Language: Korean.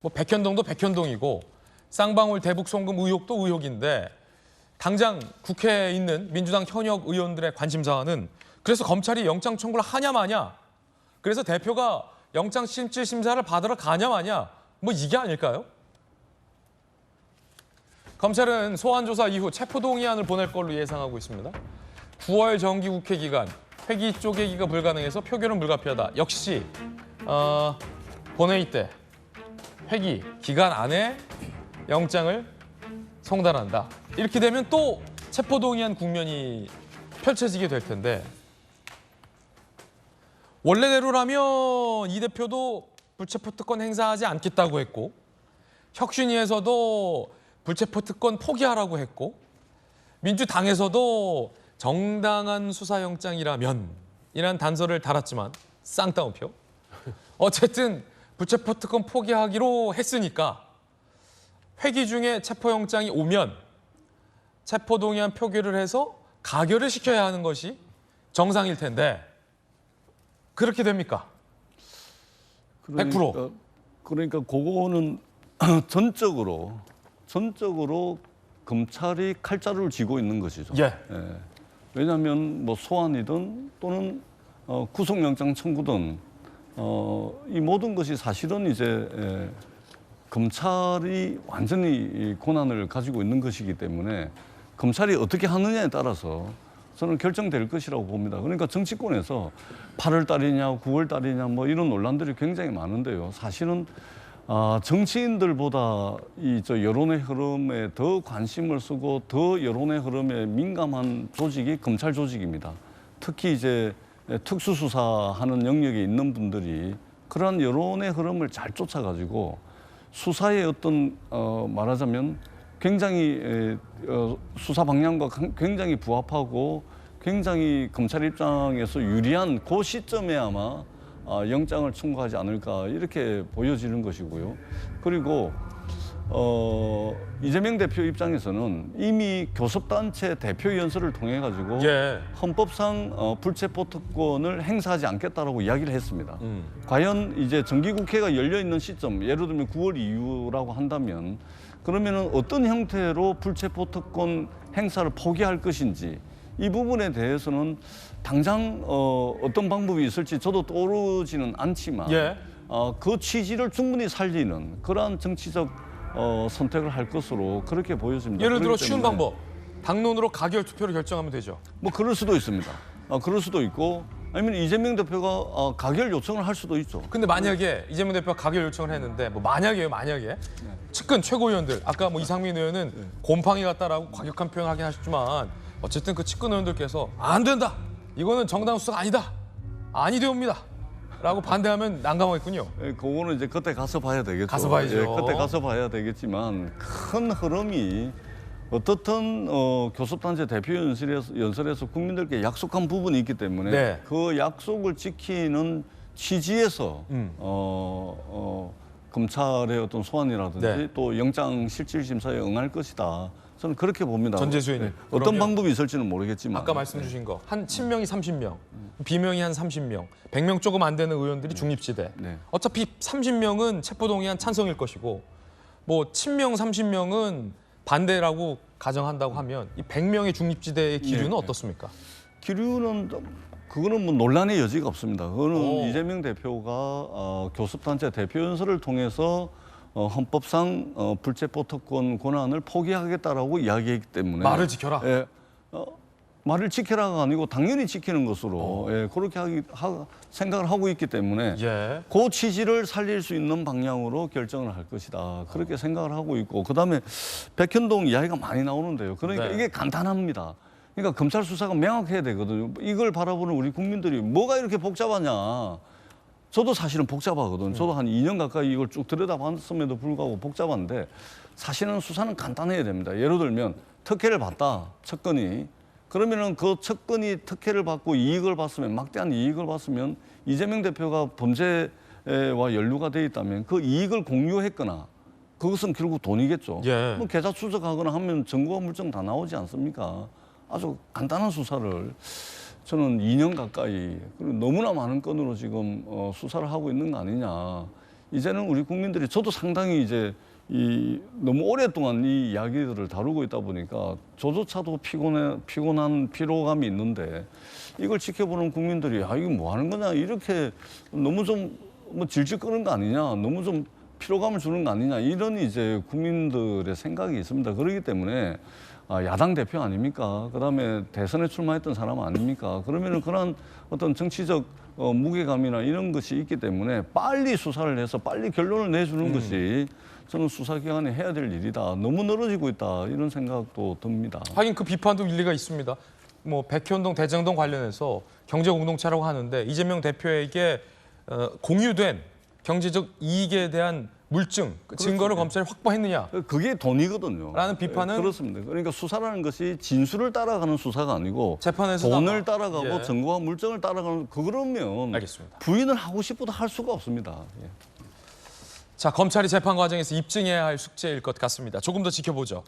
뭐 백현동도 백현동이고 쌍방울 대북 송금 의혹도 의혹인데 당장 국회에 있는 민주당 현역 의원들의 관심 사안은 그래서 검찰이 영장 청구를 하냐 마냐, 그래서 대표가 영장 실질 심사를 받으러 가냐 마냐, 뭐 이게 아닐까요? 검찰은 소환 조사 이후 체포동의안을 보낼 걸로 예상하고 있습니다. 9월 정기국회 기간 회기 쪼개기가 불가능해서 표결은 불가피하다. 역시 본회의 때 회기 기간 안에 영장을 송달한다. 이렇게 되면 또 체포동의안 국면이 펼쳐지게 될 텐데, 원래대로라면 이 대표도 불체포 특권 행사하지 않겠다고 했고, 혁신위에서도 불체포 특권 포기하라고 했고, 민주당에서도 정당한 수사영장이라면 이란 단서를 달았지만 쌍따옴표. 어쨌든 불체포 특권 포기하기로 했으니까 회기 중에 체포영장이 오면 체포동의안 표결을 해서 가결을 시켜야 하는 것이 정상일 텐데 그렇게 됩니까? 100%. 그러니까 그거는 전적으로 검찰이 칼자루를 쥐고 있는 것이죠. 예. 왜냐하면 뭐 소환이든 또는 구속영장 청구든 이 모든 것이 사실은 이제 검찰이 완전히 권한을 가지고 있는 것이기 때문에 검찰이 어떻게 하느냐에 따라서 저는 결정될 것이라고 봅니다. 그러니까 정치권에서 8월 달이냐 9월 달이냐 뭐 이런 논란들이 굉장히 많은데요. 사실은 정치인들보다 저 여론의 흐름에 더 관심을 쓰고 더 여론의 흐름에 민감한 조직이 검찰 조직입니다. 특히 이제 특수수사하는 영역에 있는 분들이 그러한 여론의 흐름을 잘 쫓아가지고 수사의 어떤 말하자면 굉장히 수사 방향과 굉장히 부합하고 굉장히 검찰 입장에서 유리한 그 시점에 아마 영장을 청구하지 않을까 이렇게 보여지는 것이고요. 그리고 이재명 대표 입장에서는 이미 교섭단체 대표 연설을 통해 가지고 헌법상 불체포 특권을 행사하지 않겠다라고 이야기를 했습니다. 과연 이제 정기국회가 열려 있는 시점, 예를 들면 9월 이후라고 한다면 그러면은 어떤 형태로 불체포 특권 행사를 포기할 것인지 이 부분에 대해서는 당장 어떤 방법이 있을지 저도 떠오르지는 않지만 그 취지를 충분히 살리는 그러한 정치적 선택을 할 것으로 그렇게 보여집니다. 예를 들어 쉬운 방법, 당론으로 가결 투표를 결정하면 되죠. 뭐 그럴 수도 있습니다. 그럴 수도 있고 아니면 이재명 대표가 가결 요청을 할 수도 있죠. 근데 만약에 이재명 대표가 가결 요청을 했는데 뭐 만약에 측근 최고위원들, 아까 뭐 이상민 의원은 곰팡이 같다라고 과격한 표현을 하긴 하셨지만 어쨌든 그 측근 의원들께서 안 된다, 이거는 정당 수사가 아니다, 아니 되옵니다 라고 반대하면 난감하겠군요. 그거는 이제 그때 가서 봐야 되겠죠. 가서 봐야죠. 그때 가서 봐야 되겠지만 큰 흐름이 어떻든 교섭단체 대표 연설에서 국민들께 약속한 부분이 있기 때문에 그 약속을 지키는 취지에서 검찰의 어떤 소환이라든지 또 영장 실질 심사에 응할 것이다. 저는 그렇게 봅니다. 전재수인 어떤 방법이 있을지는 모르겠지만 아까 말씀 주신 거 한 친명이 30명, 비명이 한 30명, 100명 조금 안 되는 의원들이 중립지대. 어차피 30명은 체포동의안 찬성일 것이고 뭐 친명 30명은 반대라고 가정한다고 하면 이 100명의 중립지대의 기류는 어떻습니까? 기류는 그거는 뭐 논란의 여지가 없습니다. 그거는 이재명 대표가 교섭단체 대표 연설을 통해서 헌법상 불체포 특권 권한을 포기하겠다라고 이야기했기 때문에 말을 지켜라. 말을 지켜라가 아니고 당연히 지키는 것으로 그렇게 생각을 하고 있기 때문에 그 취지를 살릴 수 있는 방향으로 결정을 할 것이다. 그렇게 생각을 하고 있고 그다음에 백현동 이야기가 많이 나오는데요. 그러니까 이게 간단합니다. 그러니까 검찰 수사가 명확해야 되거든요. 이걸 바라보는 우리 국민들이 뭐가 이렇게 복잡하냐. 저도 사실은 복잡하거든. 저도 한 2년 가까이 이걸 쭉 들여다봤음에도 불구하고 복잡한데 사실은 수사는 간단해야 됩니다. 예를 들면 특혜를 받다, 측근이. 그러면은 그 측근이 특혜를 받고 이익을 봤으면, 막대한 이익을 봤으면 이재명 대표가 범죄와 연루가 돼 있다면 그 이익을 공유했거나 그것은 결국 돈이겠죠. 뭐 계좌 추적하거나 하면 증거와 물증 다 나오지 않습니까? 아주 간단한 수사를 저는 2년 가까이 그리고 너무나 많은 건으로 지금 수사를 하고 있는 거 아니냐. 이제는 우리 국민들이 저도 상당히 이제 너무 오랫동안 이 이야기들을 다루고 있다 보니까 저조차도 피곤한 피로감이 있는데 이걸 지켜보는 국민들이 아 이거 뭐 하는 거냐 이렇게 너무 좀 뭐 질질 끄는 거 아니냐 너무 좀 피로감을 주는 거 아니냐 이런 이제 국민들의 생각이 있습니다. 그렇기 때문에 야당 대표 아닙니까? 그다음에 대선에 출마했던 사람 아닙니까? 그러면은 그런 어떤 정치적 무게감이나 이런 것이 있기 때문에 빨리 수사를 해서 빨리 결론을 내주는 것이 저는 수사기관이 해야 될 일이다. 너무 늘어지고 있다. 이런 생각도 듭니다. 하긴 그 비판도 일리가 있습니다. 뭐 백현동 대장동 관련해서 경제공동체라고 하는데 이재명 대표에게 공유된 경제적 이익에 대한 물증, 증거를 검찰이 확보했느냐? 그게 돈이거든요. 라는 비판은 그렇습니다. 그러니까 수사라는 것이 진술을 따라가는 수사가 아니고 재판에서 돈을 따라가고 예. 증거와 물증을 따라가는 그러면 알겠습니다. 부인을 하고 싶어도 할 수가 없습니다. 예. 자, 검찰이 재판 과정에서 입증해야 할 숙제일 것 같습니다. 조금 더 지켜보죠.